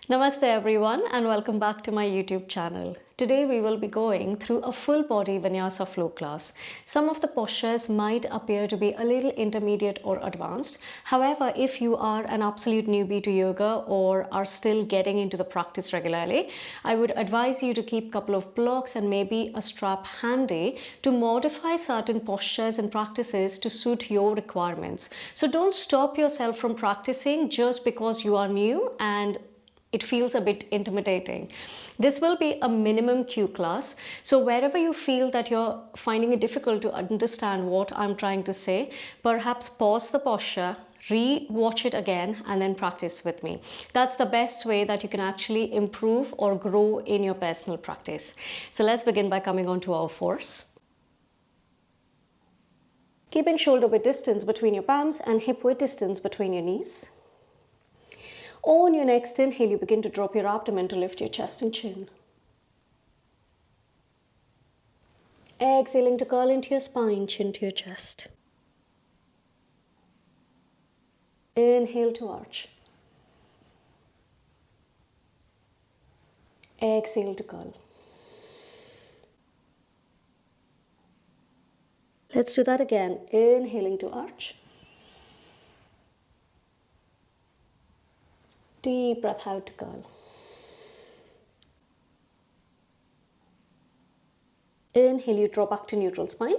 Namaste everyone and welcome back to my YouTube channel. Today we will be going through a full body Vinyasa Flow class. Some of the postures might appear to be a little intermediate or advanced. However, if you are an absolute newbie to yoga or are still getting into the practice regularly, I would advise you to keep a couple of blocks and maybe a strap handy to modify certain postures and practices to suit your requirements. So don't stop yourself from practicing just because you are new and it feels a bit intimidating. This will be a minimum Q class. So wherever you feel that you're finding it difficult to understand what I'm trying to say, perhaps pause the posture, re-watch it again and then practice with me. That's the best way that you can actually improve or grow in your personal practice. So let's begin by coming on to our fours. Keeping shoulder width distance between your palms and hip width distance between your knees. On your next inhale, you begin to drop your abdomen to lift your chest and chin. Exhaling to curl into your spine, chin to your chest. Inhale to arch. Exhale to curl. Let's do that again. Inhaling to arch. Deep breath out to curl. Inhale, you draw back to neutral spine.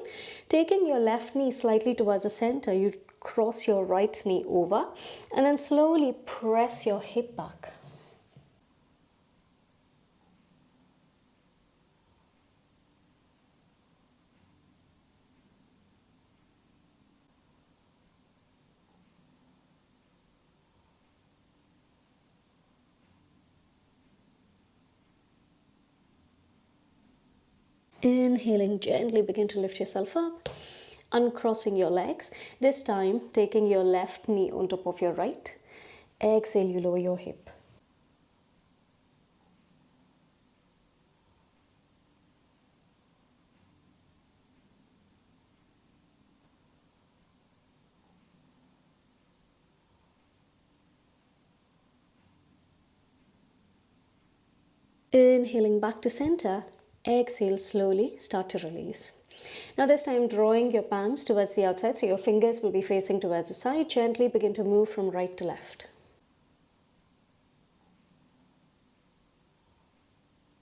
Taking your left knee slightly towards the center, you cross your right knee over and then slowly press your hip back. Inhaling, gently begin to lift yourself up, uncrossing your legs. This time, taking your left knee on top of your right. Exhale, you lower your hip. Inhaling back to center. Exhale, slowly start to release. Now this time drawing your palms towards the outside, so your fingers will be facing towards the side. Gently begin to move from right to left.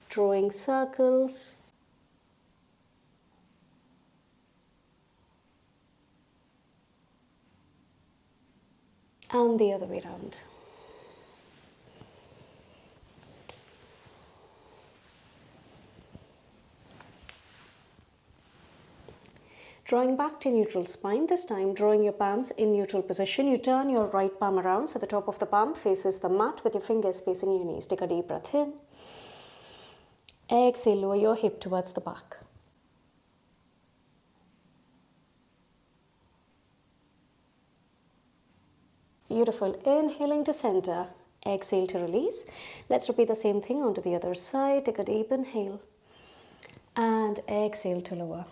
Drawing circles. And the other way around. Drawing back to neutral spine, this time drawing your palms in neutral position. You turn your right palm around so the top of the palm faces the mat with your fingers facing your knees. Take a deep breath in. Exhale, lower your hip towards the back. Beautiful. Inhaling to center. Exhale to release. Let's repeat the same thing onto the other side. Take a deep inhale. And exhale to lower.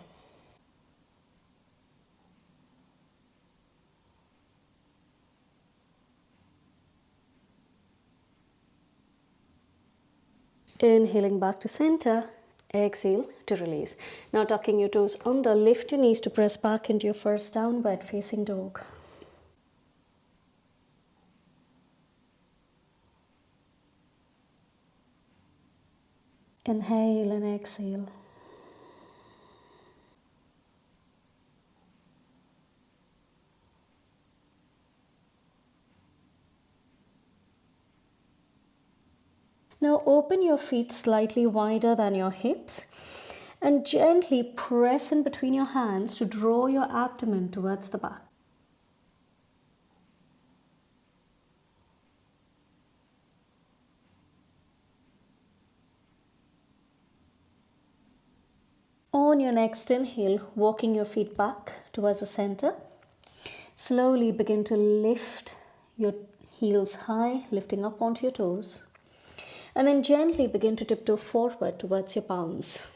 Inhaling back to center, exhale to release. Now tucking your toes under, lift your knees to press back into your first downward facing dog. Inhale and exhale. Now open your feet slightly wider than your hips and gently press in between your hands to draw your abdomen towards the back. On your next inhale, walking your feet back towards the center, slowly begin to lift your heels high, lifting up onto your toes. And then gently begin to tiptoe forward towards your palms.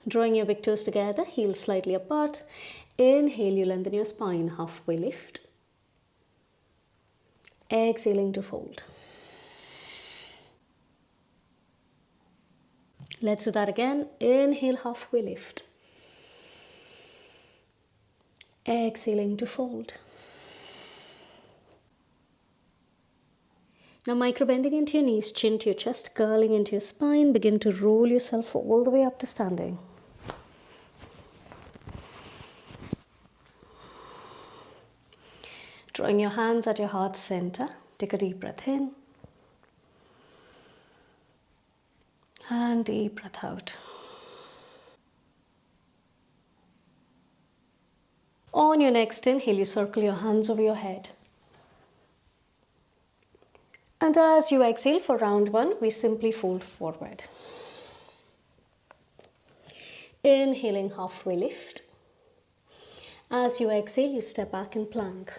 Drawing your big toes together, heels slightly apart. Inhale, you lengthen your spine, halfway lift. Exhaling to fold. Let's do that again. Inhale, halfway lift. Exhaling to fold. Now micro-bending into your knees, chin to your chest, curling into your spine. Begin to roll yourself all the way up to standing. Drawing your hands at your heart center. Take a deep breath in. And deep breath out. On your next inhale, you circle your hands over your head. And as you exhale for round one, we simply fold forward. Inhaling, halfway lift. As you exhale, you step back and plank.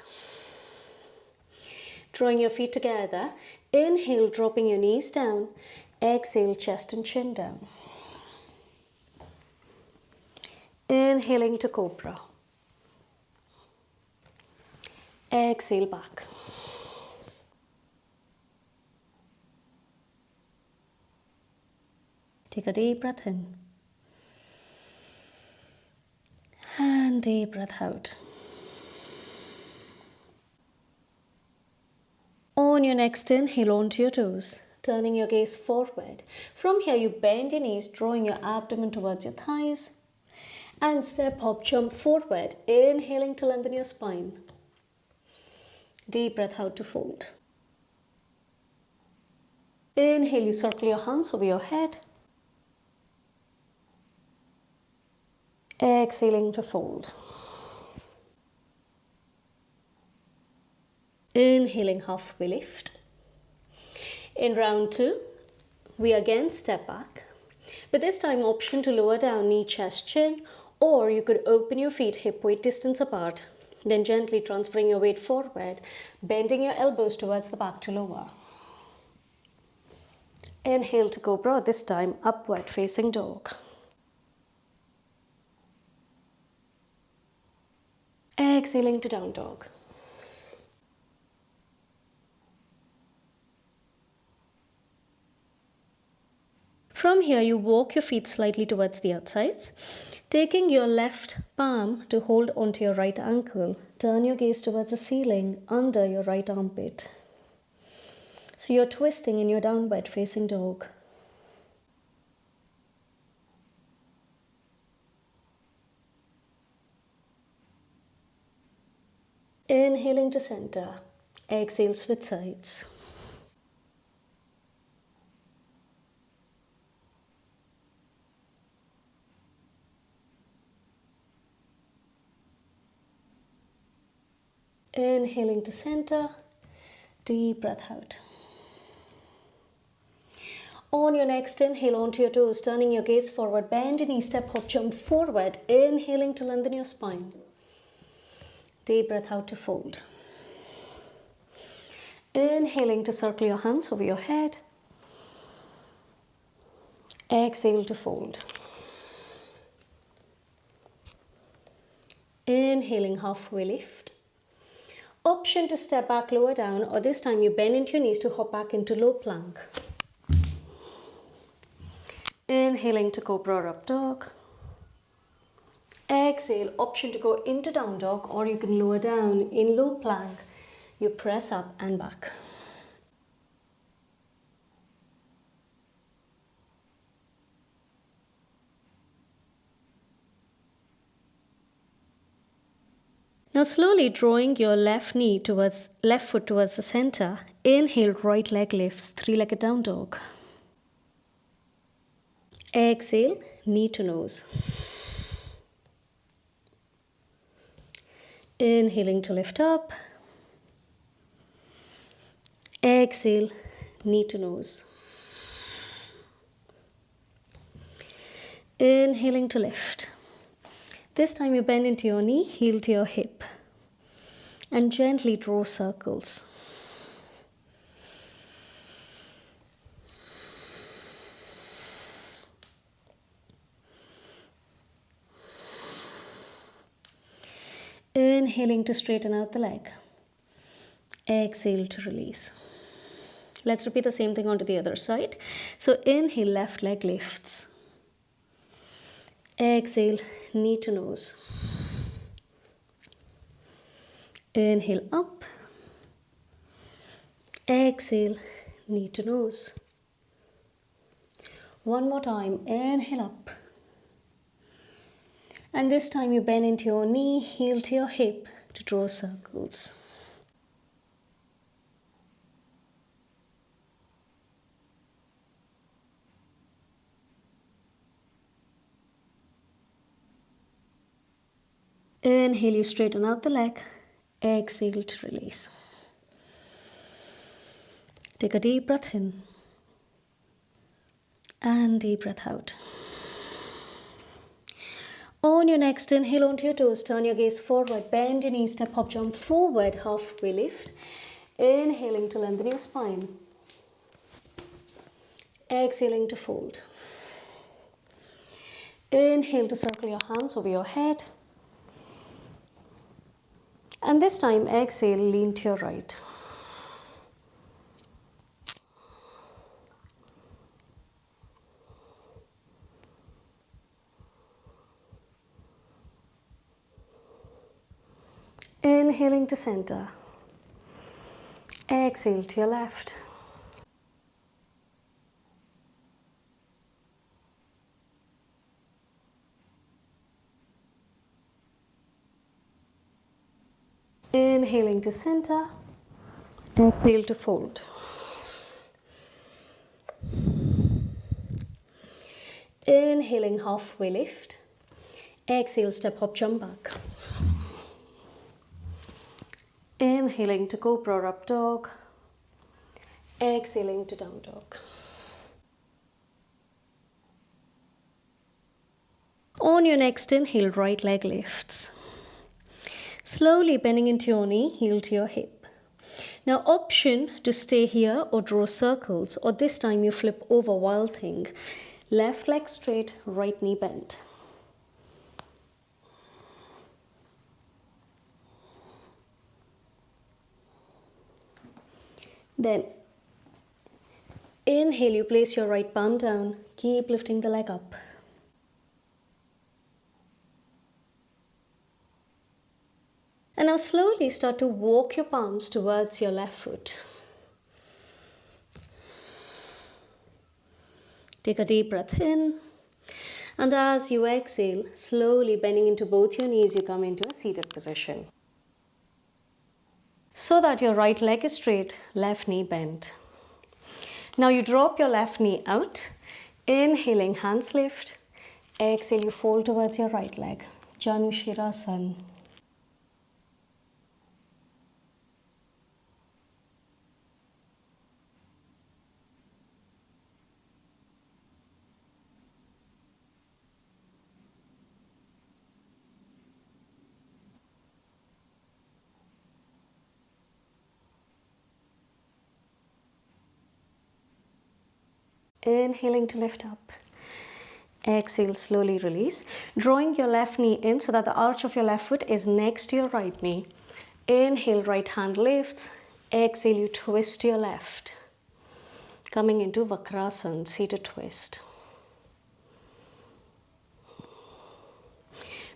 Drawing your feet together. Inhale, dropping your knees down. Exhale, chest and chin down. Inhaling to cobra. Exhale back. Take a deep breath in. And deep breath out. On your next inhale, onto your toes, turning your gaze forward. From here, you bend your knees, drawing your abdomen towards your thighs. And step, hop, jump forward, inhaling to lengthen your spine. Deep breath out to fold. Inhale, you circle your hands over your head. Exhaling to fold. Inhaling, halfway lift. In round two, we again step back. But this time, option to lower down, knee, chest, chin. Or you could open your feet hip weight distance apart. Then gently transferring your weight forward, bending your elbows towards the back to lower. Inhale to cobra, this time upward facing dog. Exhaling to down dog. From here, you walk your feet slightly towards the outsides, taking your left palm to hold onto your right ankle. Turn your gaze towards the ceiling under your right armpit. So you're twisting in your downward facing dog. Inhaling to center. Exhale, switch sides. Inhaling to center. Deep breath out. On your next inhale, onto your toes, turning your gaze forward. Bend your knees, step, hop, jump forward. Inhaling to lengthen your spine. Deep breath out to fold. Inhaling to circle your hands over your head. Exhale to fold. Inhaling, halfway lift. Option to step back, lower down, or this time you bend into your knees to hop back into low plank. Inhaling to cobra up dog. Exhale, option to go into down dog, or you can lower down in low plank. You press up and back. Now slowly drawing your left foot towards the center. Inhale, right leg lifts, three-legged down dog. Exhale, knee to nose. Inhaling to lift up. Exhale, knee to nose. Inhaling to lift. This time you bend into your knee, heel to your hip. And gently draw circles. Inhaling to straighten out the leg. Exhale to release. Let's repeat the same thing onto the other side. So inhale, left leg lifts. Exhale, knee to nose. Inhale up. Exhale, knee to nose. One more time, inhale up. And this time you bend into your knee, heel to your hip to draw circles. Inhale, you straighten out the leg. Exhale to release. Take a deep breath in. And deep breath out. On your next inhale, onto your toes, turn your gaze forward, bend your knees, step, hop, jump forward, halfway lift. Inhaling to lengthen your spine. Exhaling to fold. Inhale to circle your hands over your head. And this time, exhale, lean to your right. Inhaling to center. Exhale to your left. Inhaling to center. Exhale to fold. Inhaling, halfway lift. Exhale, step, hop, jump back. Inhaling to cobra or up dog. Exhaling to down dog. On your next inhale, right leg lifts. Slowly bending into your knee, heel to your hip. Now option to stay here or draw circles, or this time you flip over, wild thing. Left leg straight, right knee bent. Then inhale, you place your right palm down, keep lifting the leg up. And now slowly start to walk your palms towards your left foot. Take a deep breath in. And as you exhale, slowly bending into both your knees, you come into a seated position. So that your right leg is straight, left knee bent. Now you drop your left knee out. Inhaling, hands lift. Exhale, you fold towards your right leg. Janushirasana. Inhaling to lift up. Exhale, slowly release. Drawing your left knee in so that the arch of your left foot is next to your right knee. Inhale, right hand lifts. Exhale, you twist your left. Coming into Vakrasana, seated twist.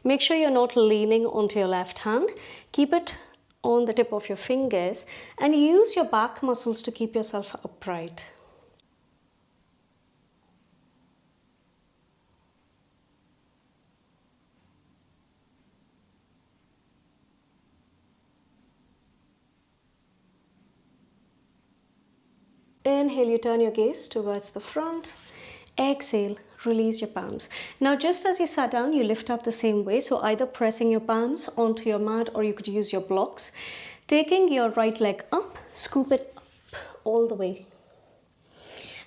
Make sure you're not leaning onto your left hand. Keep it on the tip of your fingers and use your back muscles to keep yourself upright. Inhale, you turn your gaze towards the front. Exhale, release your palms. Now, just as you sat down, you lift up the same way. So either pressing your palms onto your mat or you could use your blocks. Taking your right leg up, scoop it up all the way.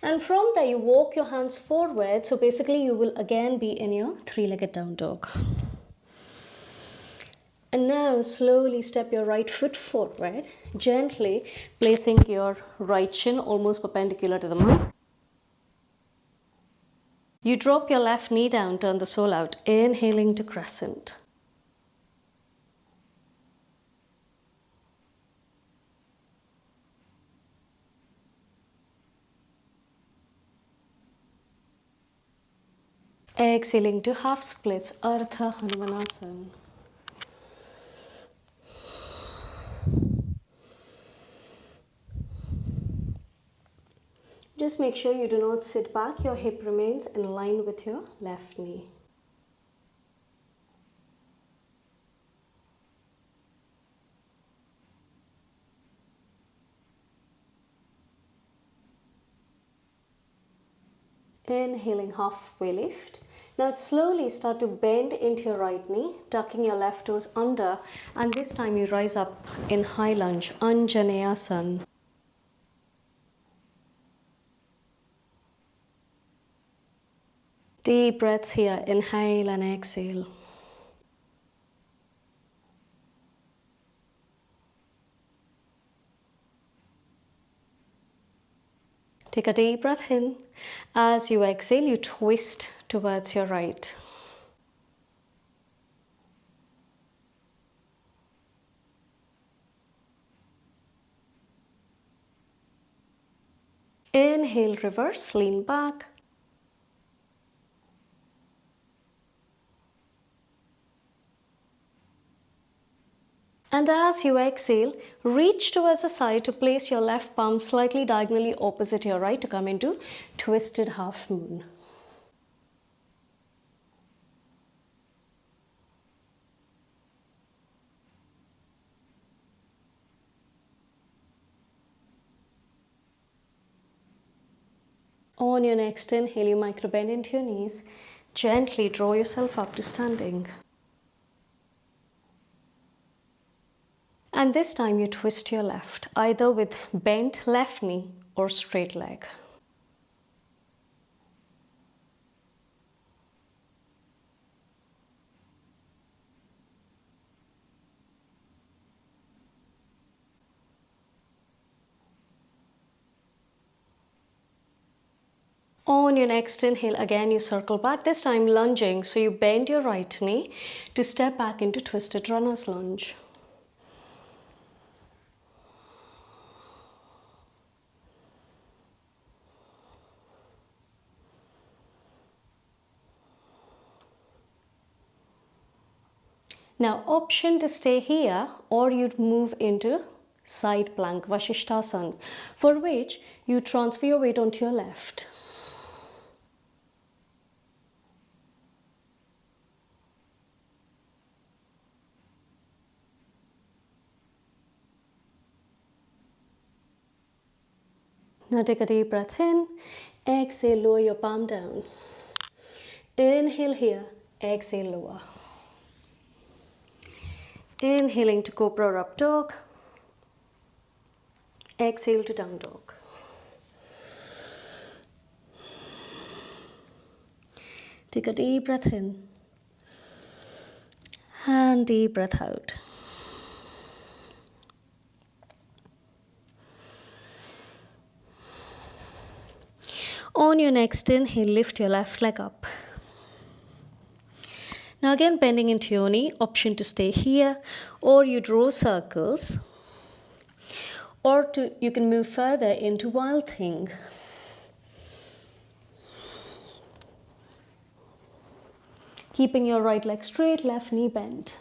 And from there, you walk your hands forward. So basically, you will again be in your three-legged down dog. And now slowly step your right foot forward, gently placing your right shin almost perpendicular to the mat. You drop your left knee down, turn the sole out, inhaling to crescent. Exhaling to half splits, Ardha Hanumanasana. Just make sure you do not sit back, your hip remains in line with your left knee. Inhaling, halfway lift. Now slowly start to bend into your right knee, tucking your left toes under, and this time you rise up in high lunge, Anjaneyasana. Deep breaths here, inhale and exhale. Take a deep breath in. As you exhale, you twist towards your right. Inhale, reverse, lean back. And as you exhale, reach towards the side to place your left palm slightly diagonally opposite your right to come into twisted half moon. On your next inhale, you micro bend into your knees. Gently draw yourself up to standing. And this time you twist your left, either with bent left knee or straight leg. On your next inhale, again you circle back, this time lunging, so you bend your right knee to step back into twisted runner's lunge. Now, option to stay here, or you'd move into side plank, Vasishthasana, for which you transfer your weight onto your left. Now take a deep breath in, exhale, lower your palm down. Inhale here, exhale, lower. Inhaling to Cobra Up Dog. Exhale to Down Dog. Take a deep breath in and deep breath out. On your next inhale, lift your left leg up. Now again, bending into your knee, option to stay here, or you draw circles, or you can move further into Wild Thing. Keeping your right leg straight, left knee bent.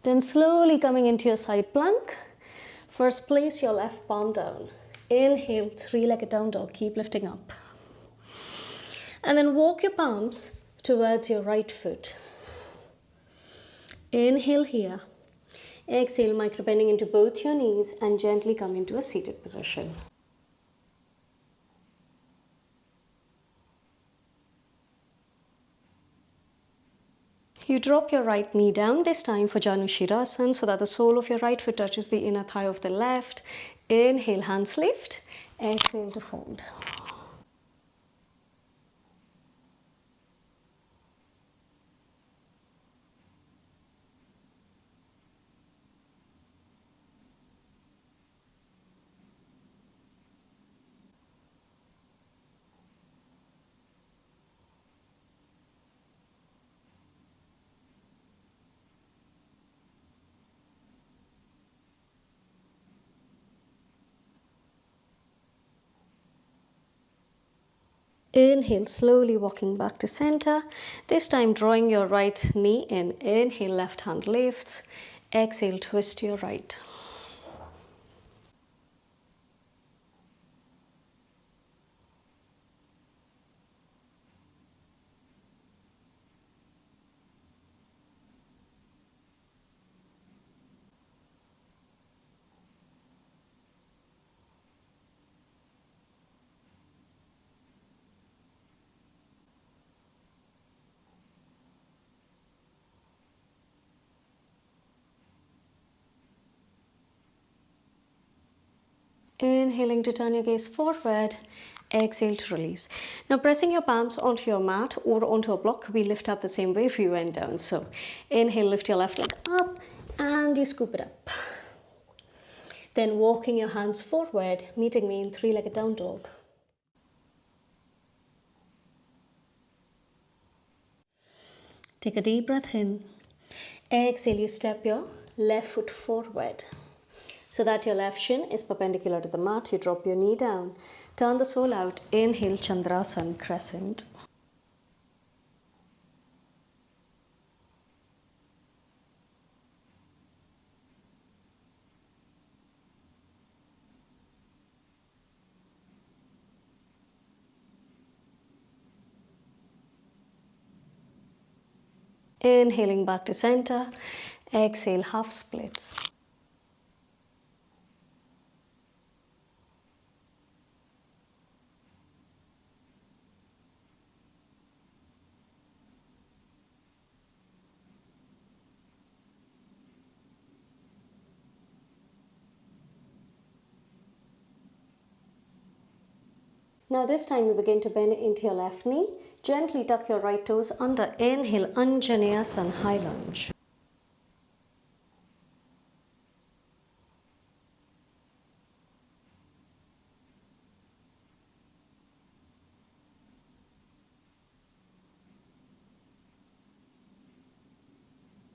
Then slowly coming into your side plank. First, place your left palm down. Inhale, three-legged down dog, keep lifting up. And then walk your palms towards your right foot. Inhale here. Exhale, micro bending into both your knees and gently come into a seated position. You drop your right knee down, this time for Janushirasana, so that the sole of your right foot touches the inner thigh of the left. Inhale, hands lift. Exhale to fold. Inhale, slowly walking back to center. This time drawing your right knee in. Inhale, left hand lifts. Exhale, twist your right. Inhaling to turn your gaze forward. Exhale to release. Now pressing your palms onto your mat or onto a block, we lift up the same way if you went down. So inhale, lift your left leg up and you scoop it up. Then walking your hands forward, meeting me in three-legged down dog. Take a deep breath in. Exhale, you step your left foot forward so that your left shin is perpendicular to the mat. You drop your knee down. Turn the sole out. Inhale, Chandrasana, crescent. Inhaling back to center. Exhale, half splits. Now this time you begin to bend into your left knee. Gently tuck your right toes under. Inhale, Anjaneyasana, high lunge.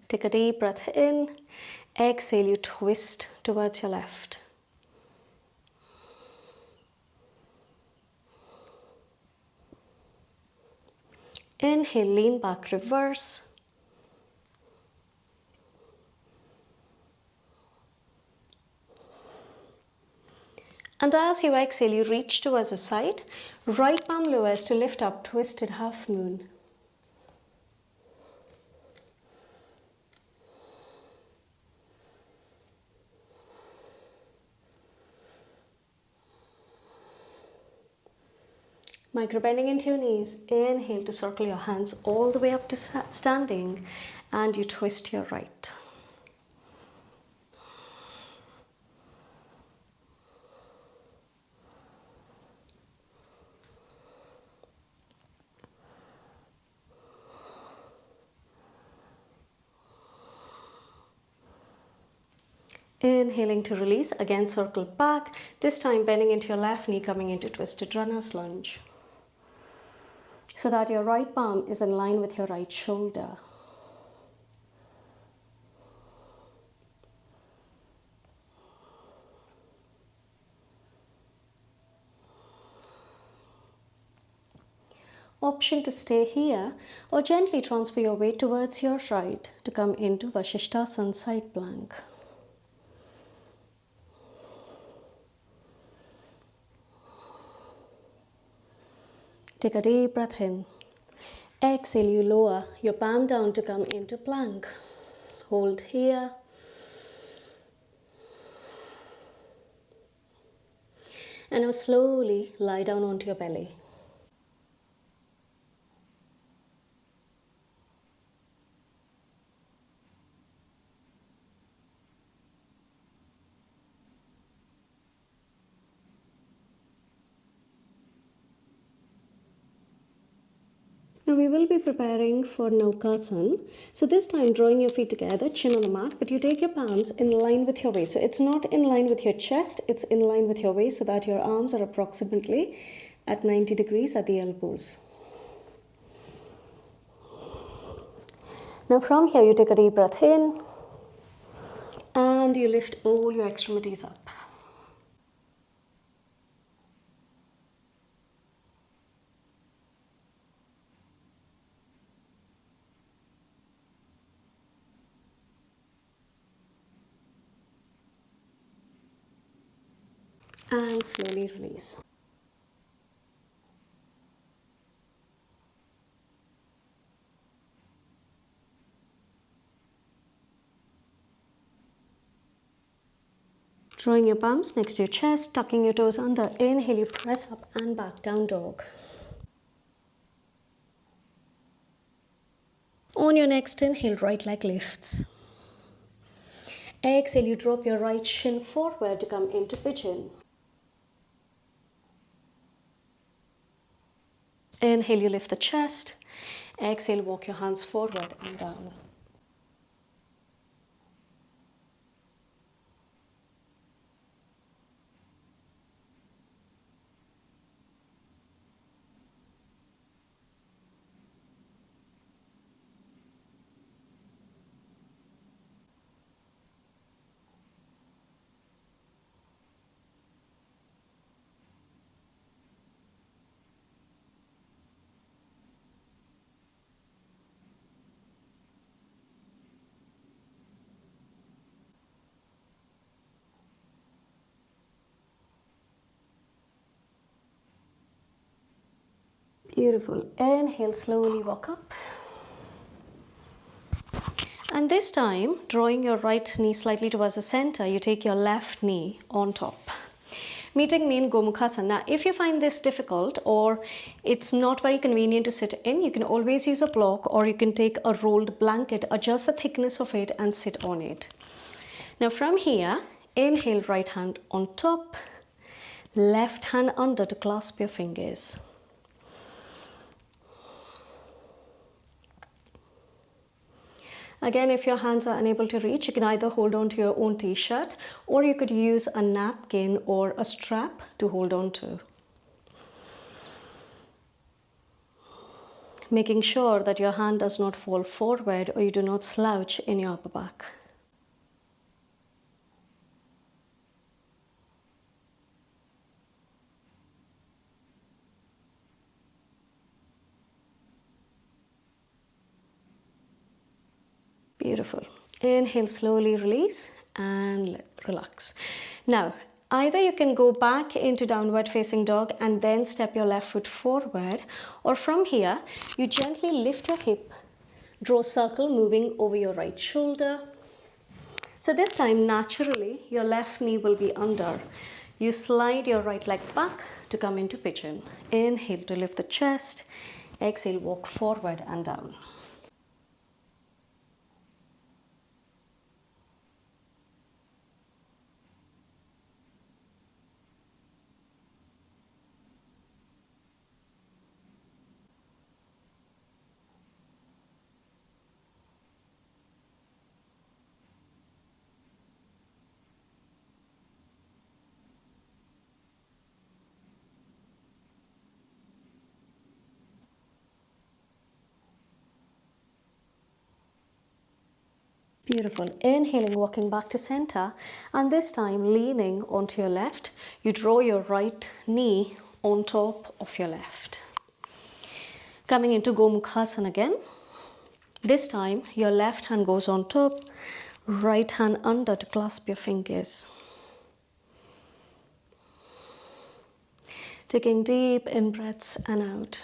Take a deep breath in. Exhale, you twist towards your left. Inhale, lean back, reverse. And as you exhale, you reach towards the side. Right palm lowers to lift up, twisted half moon. Micro bending into your knees. Inhale to circle your hands all the way up to standing, and you twist your right. Inhaling to release, again circle back, this time bending into your left knee, coming into twisted runner's lunge, so that your right palm is in line with your right shoulder. Option to stay here or gently transfer your weight towards your right to come into Vasishthasana, side plank. Take a deep breath in. Exhale, you lower your palm down to come into plank. Hold here. And now slowly lie down onto your belly. Now we will be preparing for Naukasana. So this time drawing your feet together, chin on the mat, but you take your palms in line with your waist. So it's not in line with your chest, it's in line with your waist so that your arms are approximately at 90 degrees at the elbows. Now from here you take a deep breath in and you lift all your extremities up. and slowly release. Drawing your palms next to your chest, tucking your toes under. Inhale, you press up and back, down dog. On your next inhale, right leg lifts. Exhale, you drop your right shin forward to come into pigeon. Inhale, you lift the chest. Exhale, walk your hands forward and down. Beautiful. Inhale, slowly walk up. And this time, drawing your right knee slightly towards the center, you take your left knee on top. Meeting knee in Gomukhasana. Now, if you find this difficult or it's not very convenient to sit in, you can always use a block or you can take a rolled blanket, adjust the thickness of it and sit on it. Now from here, inhale, right hand on top, left hand under to clasp your fingers. Again, if your hands are unable to reach, you can either hold on to your own t-shirt or you could use a napkin or a strap to hold on to. Making sure that your hand does not fall forward or you do not slouch in your upper back. Beautiful. Inhale, slowly release and relax. Now, either you can go back into downward facing dog and then step your left foot forward, or from here, you gently lift your hip, draw a circle moving over your right shoulder. So this time, naturally, your left knee will be under. You slide your right leg back to come into pigeon. Inhale to lift the chest. Exhale, walk forward and down. Beautiful. Inhaling, walking back to center, and this time leaning onto your left. You draw your right knee on top of your left. Coming into Gomukhasana again. This time your left hand goes on top, right hand under to clasp your fingers. Taking deep in breaths and out.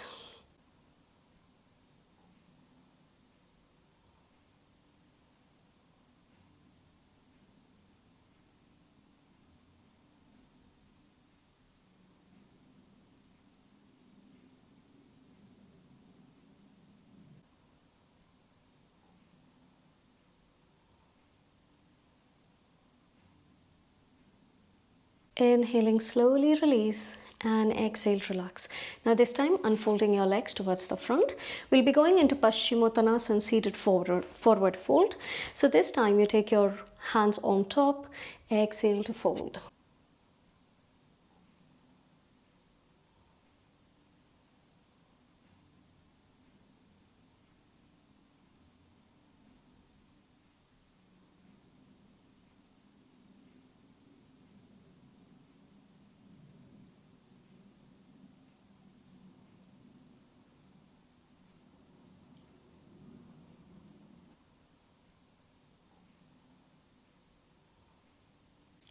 Inhaling, slowly release and exhale, relax. Now this time unfolding your legs towards the front. We'll be going into Paschimottanasana, seated forward fold. So this time you take your hands on top, exhale to fold.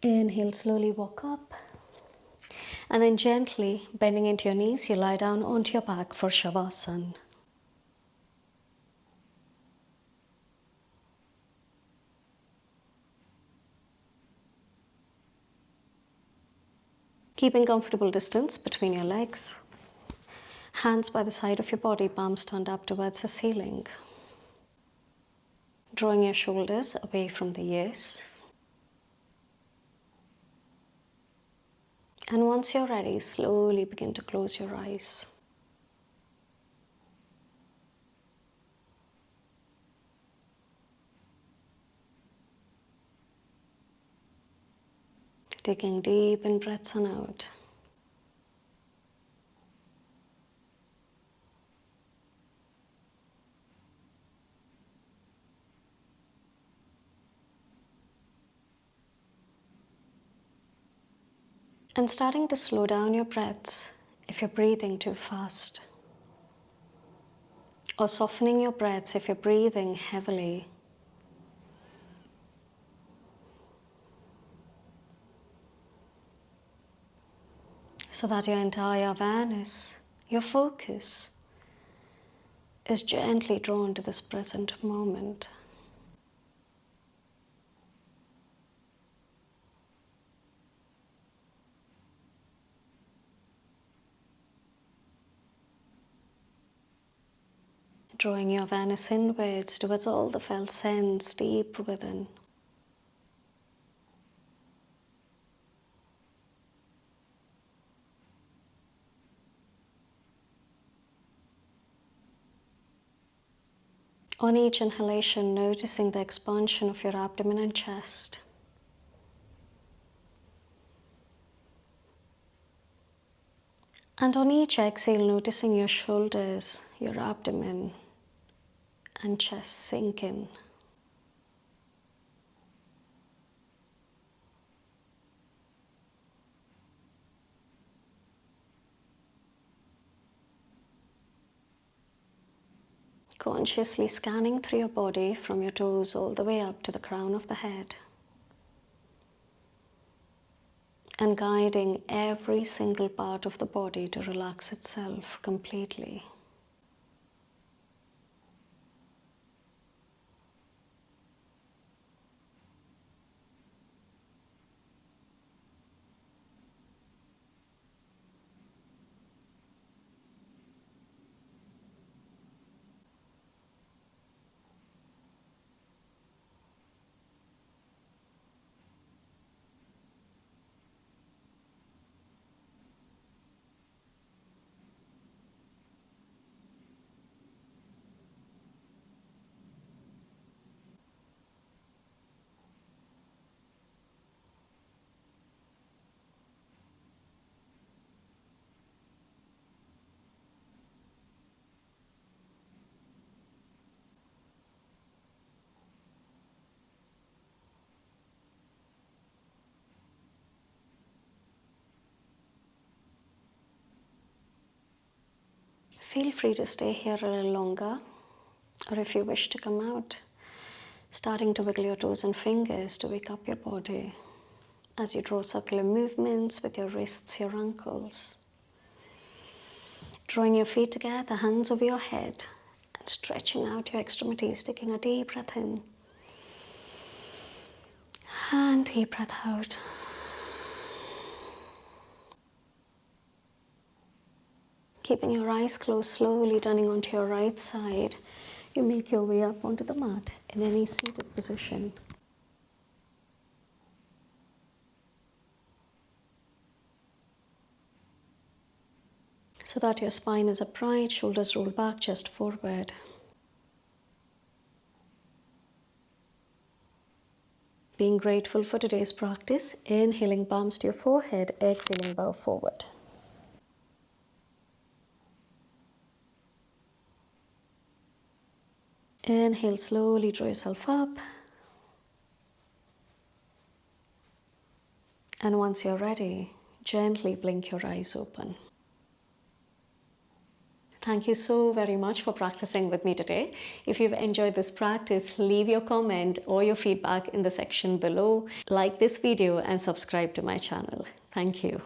Inhale, slowly walk up. And then gently bending into your knees, you lie down onto your back for Shavasana. Keeping comfortable distance between your legs. Hands by the side of your body, palms turned up towards the ceiling. Drawing your shoulders away from the ears. And once you're ready, slowly begin to close your eyes. Taking deep in breaths and out. And starting to slow down your breaths if you're breathing too fast. Or softening your breaths if you're breathing heavily. So that your entire awareness, your focus, is gently drawn to this present moment. Drawing your awareness inwards towards all the felt sense deep within. On each inhalation, noticing the expansion of your abdomen and chest. And on each exhale, noticing your shoulders, your abdomen, and chest sink in. Consciously scanning through your body from your toes all the way up to the crown of the head. And guiding every single part of the body to relax itself completely. Feel free to stay here a little longer, or if you wish to come out, starting to wiggle your toes and fingers to wake up your body as you draw circular movements with your wrists, your ankles. Drawing your feet together, hands over your head, and stretching out your extremities, taking a deep breath in. And deep breath out. Keeping your eyes closed, slowly turning onto your right side, you make your way up onto the mat in any seated position. So that your spine is upright, shoulders roll back, chest forward. Being grateful for today's practice, inhaling palms to your forehead, exhaling bow forward. Inhale, slowly draw yourself up. And once you're ready, gently blink your eyes open. Thank you so very much for practicing with me today. If you've enjoyed this practice, leave your comment or your feedback in the section below. Like this video and subscribe to my channel. Thank you.